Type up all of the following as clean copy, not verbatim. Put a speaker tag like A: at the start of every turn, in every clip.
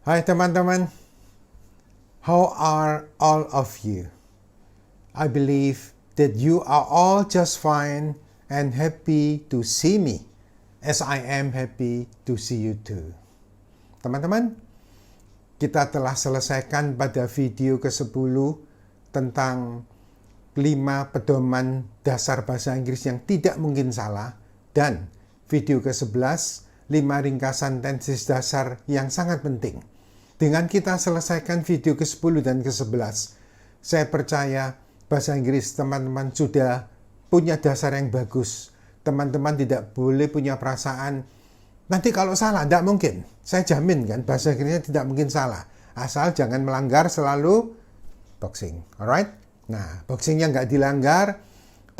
A: Hai teman-teman, how are all of you? I believe that you are all just fine and happy to see me, as I am happy to see you too. Teman-teman, kita telah selesaikan pada video ke-10 tentang 5 pedoman dasar bahasa Inggris yang tidak mungkin salah, dan video ke-11, 5 ringkasan tenses dasar yang sangat penting. Dengan kita selesaikan video ke-10 dan ke-11, saya percaya bahasa Inggris teman-teman sudah punya dasar yang bagus. Teman-teman tidak boleh punya perasaan, nanti kalau salah, tidak mungkin. Saya jamin kan, bahasa Inggrisnya tidak mungkin salah. Asal jangan melanggar selalu boxing. Alright? Nah, boxingnya nggak dilanggar,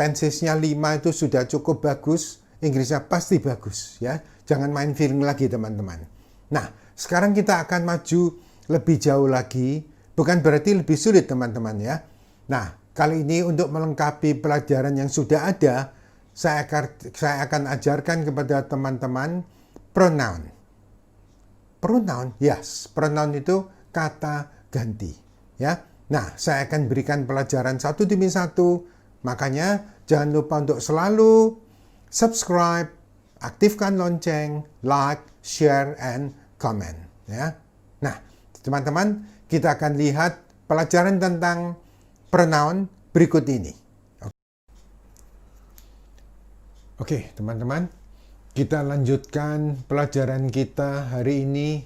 A: tensesnya 5 itu sudah cukup bagus, Inggrisnya pasti bagus. Ya, jangan main feeling lagi teman-teman. Nah, sekarang kita akan maju lebih jauh lagi, bukan berarti lebih sulit teman-teman ya. Nah, kali ini untuk melengkapi pelajaran yang sudah ada, saya akan ajarkan kepada teman-teman pronoun. Pronoun, yes, pronoun itu kata ganti. Ya, nah saya akan berikan pelajaran satu demi satu, makanya jangan lupa untuk selalu subscribe, aktifkan lonceng, like, share, and comment. Ya, nah teman-teman, kita akan lihat pelajaran tentang pronoun berikut ini. Oke, teman-teman, kita lanjutkan pelajaran kita hari ini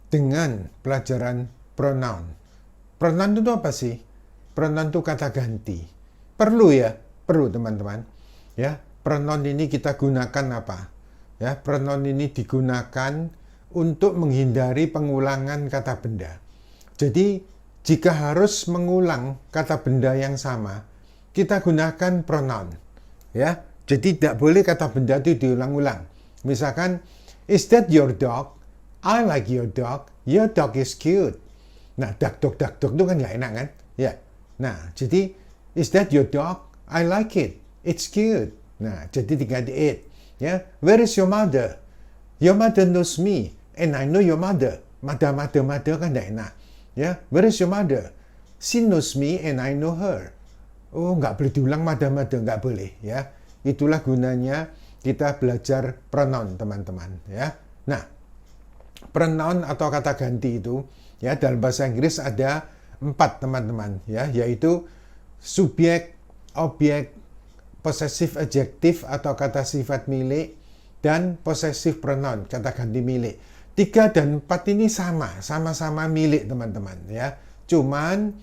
A: dengan pelajaran pronoun. Pronoun itu apa sih? Pronoun itu kata ganti. Perlu ya? Perlu teman-teman. Ya, pronoun ini kita gunakan apa? Ya, pronoun ini digunakan untuk menghindari pengulangan kata benda. Jadi, jika harus mengulang kata benda yang sama, kita gunakan pronoun. Ya, jadi tidak boleh kata benda itu diulang-ulang. Misalkan, is that your dog? I like your dog. Your dog is cute. Nah, duck itu kan nggak enak kan? Ya. Nah, jadi, is that your dog? I like it. It's cute. Nah, jadi diganti it. Ya, where is your mother? Your mother knows me, and I know your mother. Mother kan nggak enak. Ya, where is your mother? She knows me, and I know her. Oh, nggak boleh diulang mother, nggak boleh. Ya, itulah gunanya kita belajar pronoun, teman-teman. Ya, nah, pronoun atau kata ganti itu, ya dalam bahasa Inggris ada 4 teman-teman, ya, yaitu subjek, objek, possessive adjective atau kata sifat milik, dan possessive pronoun, kata ganti milik. 3 dan 4 ini sama-sama milik teman-teman, ya. Cuman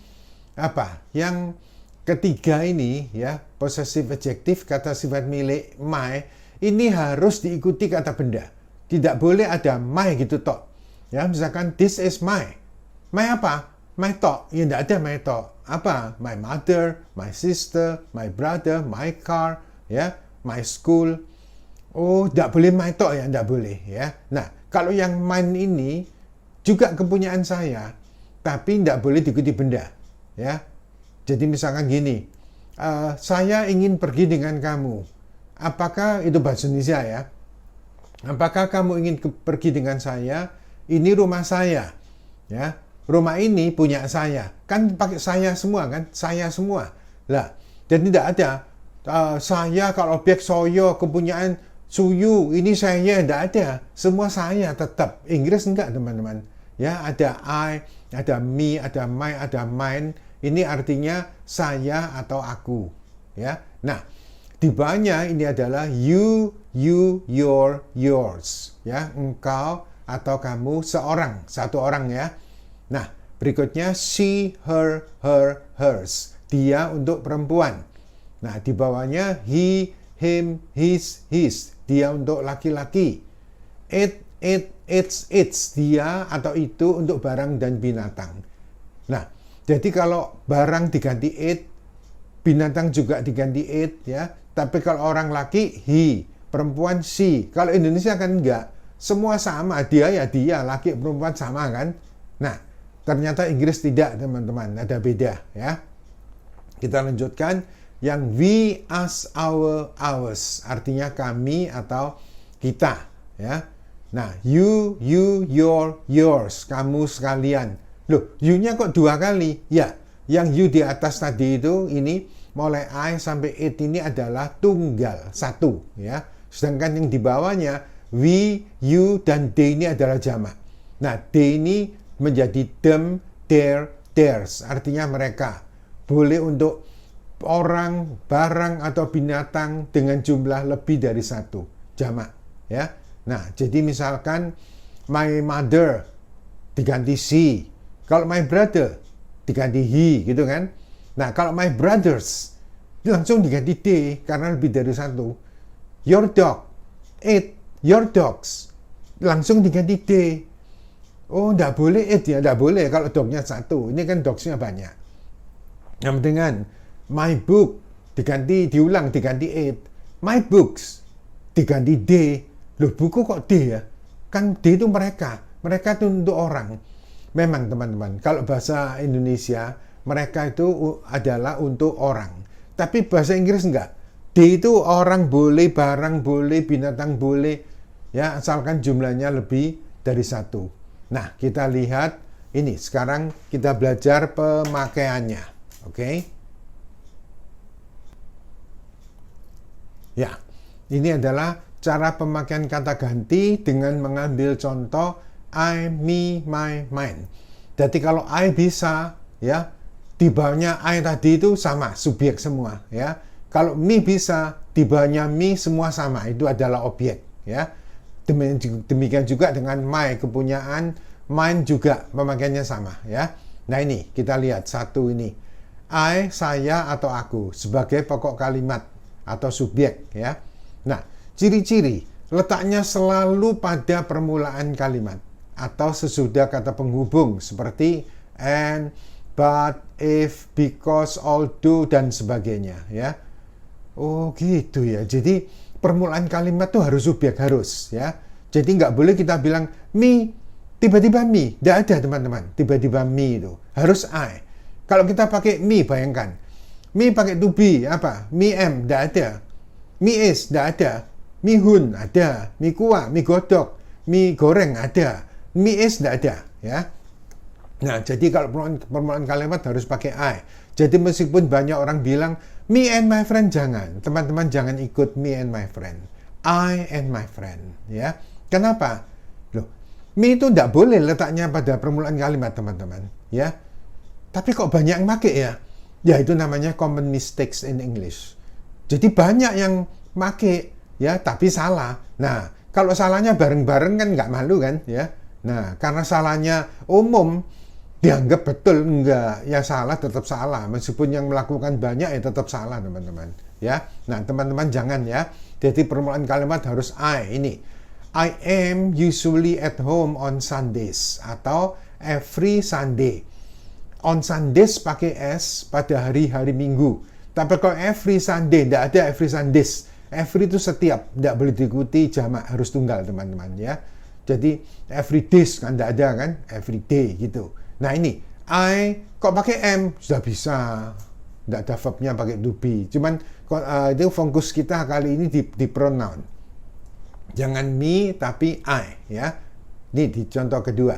A: apa? Yang ketiga ini, ya, possessive adjective, kata sifat milik, my, ini harus diikuti kata benda. Tidak boleh ada my gitu tok. Ya, misalkan this is my. My apa? My tok. Ya, tidak ada my tok. Apa? My mother, my sister, my brother, my car, ya, my school. Oh, tidak boleh my tok ya, tidak boleh ya. Nah, kalau yang mine ini juga kepunyaan saya, tapi tidak boleh diikuti benda, ya. Jadi misalkan gini, saya ingin pergi dengan kamu. Apakah itu bahasa Indonesia ya? Apakah kamu ingin pergi dengan saya? Ini rumah saya, ya. Rumah ini punya saya. Kan pakai saya semua kan? Saya semua. Lah, dan tidak ada saya kalau objek soyo kepunyaan suyu, ini saya, tidak ada. Semua saya tetap. Inggris enggak, teman-teman. Ya, ada I, ada me, ada my, ada mine. Ini artinya saya atau aku. Ya. Nah, di bawahnya ini adalah you, your, yours. Ya, engkau atau kamu, seorang, satu orang ya. Nah, berikutnya she, her, hers. Dia untuk perempuan. Nah, di bawahnya he, him, his. Dia untuk laki-laki. It's. Dia atau itu untuk barang dan binatang. Nah, jadi kalau barang diganti it, binatang juga diganti it, ya. Tapi kalau orang laki, he. Perempuan, she. Kalau Indonesia kan enggak. Semua sama. Dia ya dia. Laki, perempuan sama kan. Nah, ternyata Inggris tidak, teman-teman. Ada beda, ya. Kita lanjutkan. Yang we, us, our, ours. Artinya kami atau kita, ya. Nah, you, your, yours, kamu sekalian. Loh, you-nya kok 2 kali? Ya, yang you di atas tadi itu, ini mulai I sampai it ini adalah tunggal, 1. Ya. Sedangkan yang di bawahnya, we, you, dan they ini adalah jamak. Nah, they ini menjadi them, their, theirs. Artinya mereka. Boleh untuk orang, barang, atau binatang dengan jumlah lebih dari 1. Jamak. Ya. Nah, jadi misalkan my mother diganti she. Kalau my brother diganti he, gitu kan. Nah, kalau my brothers langsung diganti they karena lebih dari 1. Your dog, it, your dogs langsung diganti they. Oh, enggak boleh it ya, enggak boleh kalau dognya 1. Ini kan dogsnya banyak. Yang dengan my book diulang diganti it. My books diganti they. Loh, buku kok they ya? Kan they itu mereka. Mereka itu untuk orang. Memang teman-teman, kalau bahasa Indonesia, mereka itu adalah untuk orang. Tapi bahasa Inggris enggak. They itu orang boleh, barang boleh, binatang boleh. Ya, asalkan jumlahnya lebih dari 1. Nah, kita lihat ini. Sekarang kita belajar pemakaiannya. Oke? Ya, ini adalah cara pemakaian kata ganti dengan mengambil contoh I, me, my, mine. Jadi kalau I bisa, ya, di bawahnya I tadi itu sama, subjek semua, ya. Kalau me bisa, di bawahnya me semua sama, itu adalah objek, ya. Demikian juga dengan my, kepunyaan, mine juga pemakaiannya sama, ya. Nah ini, kita lihat satu ini. I, saya, atau aku sebagai pokok kalimat atau subjek, ya. Nah, ciri-ciri letaknya selalu pada permulaan kalimat atau sesudah kata penghubung seperti and, but, if, because, although, dan sebagainya, ya. Oh gitu ya. Jadi permulaan kalimat tuh harus subjek, harus, ya. Jadi nggak boleh kita bilang me, tiba-tiba me. Nggak ada teman-teman. Tiba-tiba me itu harus I. Kalau kita pakai me, bayangkan me pakai to be apa? Me am, nggak ada. Me is, nggak ada. Mihun ada, mie kuah, mie godok, mie goreng ada, mie es tidak ada, ya. Nah, jadi kalau permulaan kalimat harus pakai I. Jadi meskipun banyak orang bilang me and my friend, jangan, teman-teman jangan ikut me and my friend, I and my friend, ya. Kenapa? Loh, me itu tidak boleh letaknya pada permulaan kalimat, teman-teman, ya. Tapi kok banyak yang pakai ya? Ya itu namanya common mistakes in English. Jadi banyak yang pakai. Ya, tapi salah. Nah, kalau salahnya bareng-bareng kan nggak malu kan, ya. Nah, karena salahnya umum, dianggap betul, enggak. Ya salah tetap salah. Meskipun yang melakukan banyak ya tetap salah, teman-teman. Ya, nah teman-teman jangan ya. Jadi permulaan kalimat harus I. Ini, I am usually at home on Sundays. Atau every Sunday. On Sundays pakai S pada hari-hari Minggu. Tapi kalau every Sunday, tidak ada every Sundays. Every itu setiap, tidak boleh diikuti jamak, harus tunggal teman-teman ya. Jadi every days kan tidak ada kan, every day gitu. Nah ini I kok pakai am sudah bisa, tidak ada verbnya pakai to be. Cuman itu fokus kita kali ini di pronoun. Jangan me tapi I ya. Ini di contoh kedua.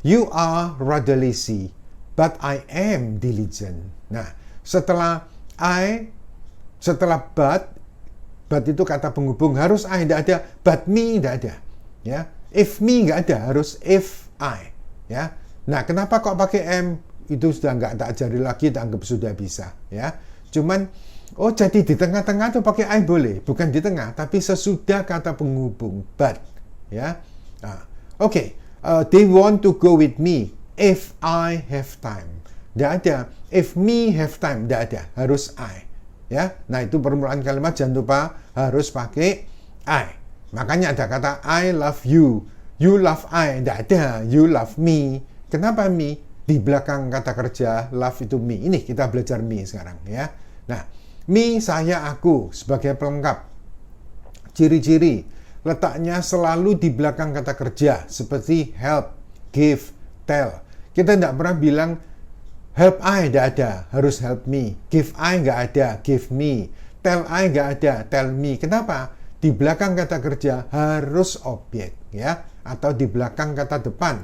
A: You are rather lazy, but I am diligent. Nah setelah but itu kata penghubung harus I, tidak ada. But me tidak ada, ya. If me nggak ada, harus if I, ya. Nah, kenapa kok pakai am? Itu sudah nggak tak ajari lagi, tak anggap sudah bisa, ya. Cuman, oh jadi di tengah-tengah tuh pakai I boleh, bukan di tengah, tapi sesudah kata penghubung but, ya. Nah, okay. They want to go with me if I have time. Tidak ada. If me have time, tidak ada. Harus I. Ya, nah itu permulaan kalimat jangan lupa harus pakai I. Makanya ada kata I love you, you love I, tidak ada you love me. Kenapa me? Di belakang kata kerja love itu me. Ini kita belajar me sekarang ya. Nah, me saya aku sebagai pelengkap. Ciri-ciri letaknya selalu di belakang kata kerja seperti help, give, tell. Kita tidak pernah bilang help I tidak ada, harus help me. Give I nggak ada, give me. Tell I nggak ada, tell me. Kenapa? di belakang kata kerja harus objek, ya, atau di belakang kata depan.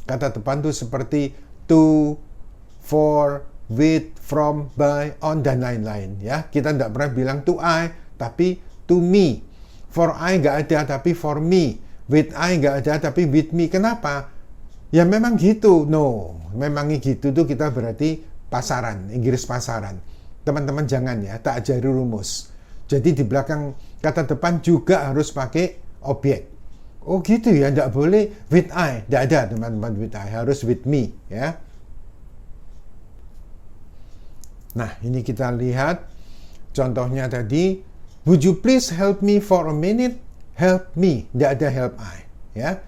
A: Kata depan itu seperti to, for, with, from, by, on, dan lain-lain, ya. Kita tidak pernah bilang to I, tapi to me. For I nggak ada, tapi for me. With I nggak ada, tapi with me. Kenapa? Ya memang gitu. No, memang gitu tuh kita berarti pasaran, Inggris pasaran. Teman-teman jangan ya, tak ajari rumus. Jadi di belakang kata depan juga harus pakai objek. Oh gitu ya, tidak boleh with I. Tidak ada teman-teman with I, harus with me, ya. Nah, ini kita lihat contohnya tadi. Would you please help me for a minute? Help me, tidak ada help I, ya.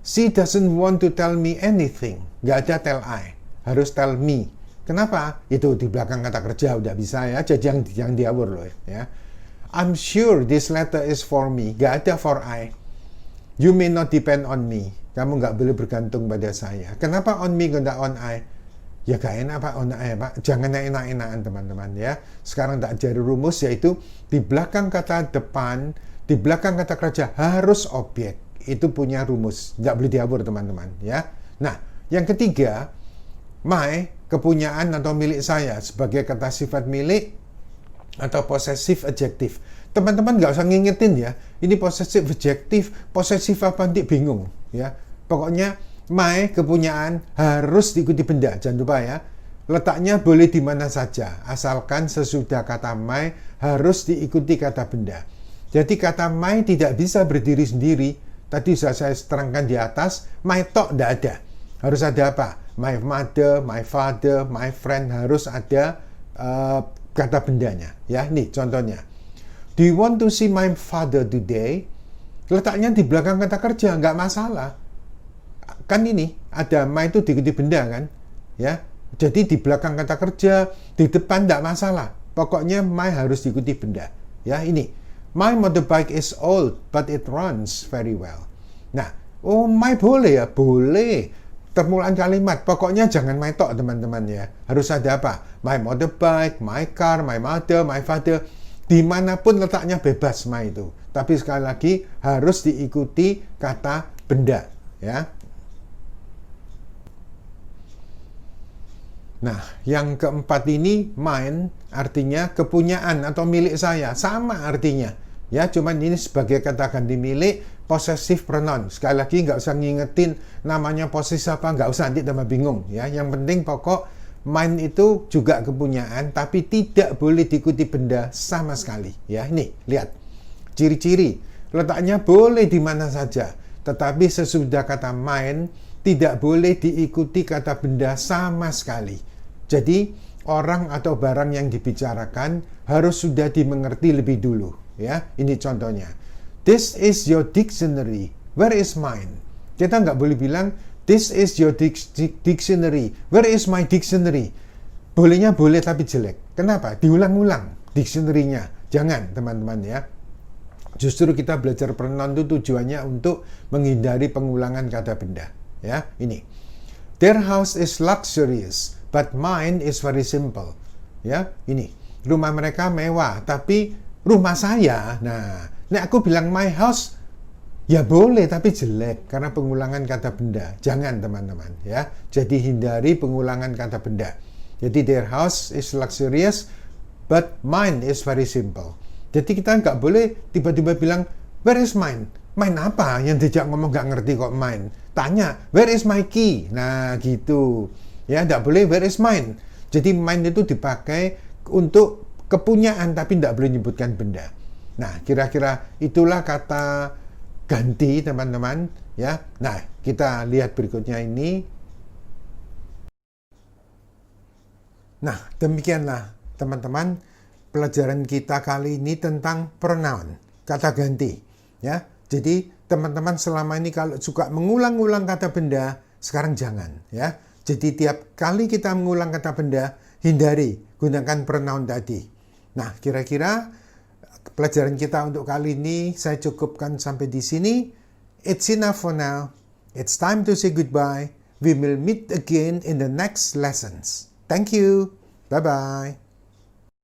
A: She doesn't want to tell me anything. Nggak ada tell I, harus tell me. Kenapa? Itu di belakang kata kerja udah bisa ya. Jadi yang diawur loh ya. I'm sure this letter is for me. Nggak ada for I. You may not depend on me. Kamu nggak boleh bergantung pada saya. Kenapa on me nggak on I? Ya gak enak Pak, on I Pak. Jangan enak-enakan teman-teman ya. Sekarang tak ajari rumus, yaitu di belakang kata depan, di belakang kata kerja harus objek. Itu punya rumus. Nggak boleh diabur teman-teman ya. Nah, yang ketiga, my, kepunyaan atau milik saya sebagai kata sifat milik atau possessive adjective. Teman-teman nggak usah ngingetin ya. Ini possessive adjective, possessive apa nanti bingung ya. Pokoknya my, kepunyaan, harus diikuti benda. Jangan lupa ya. Letaknya boleh di mana saja. Asalkan sesudah kata my harus diikuti kata benda. Jadi kata my tidak bisa berdiri sendiri. Tadi sudah saya terangkan di atas. My tok tidak ada. Harus ada apa? My mother, my father, my friend. Harus ada kata bendanya. Ya, nih contohnya. Do you want to see my father today? Letaknya di belakang kata kerja, nggak masalah. Kan ini ada my itu diikuti benda kan, ya. Jadi di belakang kata kerja, di depan tidak masalah. Pokoknya my harus diikuti benda. Ya ini, my motorbike is old but it runs very well. Nah, oh my boleh ya, boleh. Permulaan kalimat, pokoknya jangan my tok teman-teman ya. Harus ada apa? My motorbike, my car, my mother, my father. Dimanapun letaknya bebas my itu. Tapi sekali lagi harus diikuti kata benda, ya. Nah, yang keempat ini mine artinya kepunyaan atau milik saya. Sama artinya. Ya, cuman ini sebagai kata ganti milik, possessive pronoun. Sekali lagi nggak usah ngingetin namanya posisi apa, nggak usah, nanti tambah bingung. Ya, yang penting pokok mine itu juga kepunyaan, tapi tidak boleh diikuti benda sama sekali. Ya, ini lihat ciri-ciri. Letaknya boleh di mana saja, tetapi sesudah kata mine tidak boleh diikuti kata benda sama sekali. Jadi, orang atau barang yang dibicarakan harus sudah dimengerti lebih dulu. Ya, ini contohnya. This is your dictionary. Where is mine? Kita nggak boleh bilang, this is your dictionary. Where is my dictionary? Bolehnya boleh tapi jelek. Kenapa? Diulang-ulang dictionary-nya. Jangan, teman-teman ya. Justru kita belajar pronoun itu tujuannya untuk menghindari pengulangan kata benda. Ya, ini. Their house is luxurious, but mine is very simple. Ya, ini. Rumah mereka mewah, tapi rumah saya, nah, aku bilang my house, ya boleh, tapi jelek karena pengulangan kata benda. Jangan teman-teman, ya. Jadi hindari pengulangan kata benda. Jadi their house is luxurious, but mine is very simple. Jadi kita nggak boleh tiba-tiba bilang, where is mine? Mine apa? Yang dijak ngomong nggak ngerti kok mine. Tanya, where is my key? Nah, gitu. Ya, nggak boleh, where is mine? Jadi mine itu dipakai untuk kepunyaan, tapi tidak boleh menyebutkan benda. Nah, kira-kira itulah kata ganti, teman-teman. Ya, nah, kita lihat berikutnya ini. Nah, demikianlah, teman-teman, pelajaran kita kali ini tentang pronoun, kata ganti. Ya, jadi teman-teman selama ini kalau suka mengulang-ulang kata benda, sekarang jangan. Ya, jadi tiap kali kita mengulang kata benda, hindari gunakan pronoun tadi. Nah, kira-kira pelajaran kita untuk kali ini saya cukupkan sampai di sini. It's enough for now. It's time to say goodbye. We will meet again in the next lessons. Thank you. Bye-bye.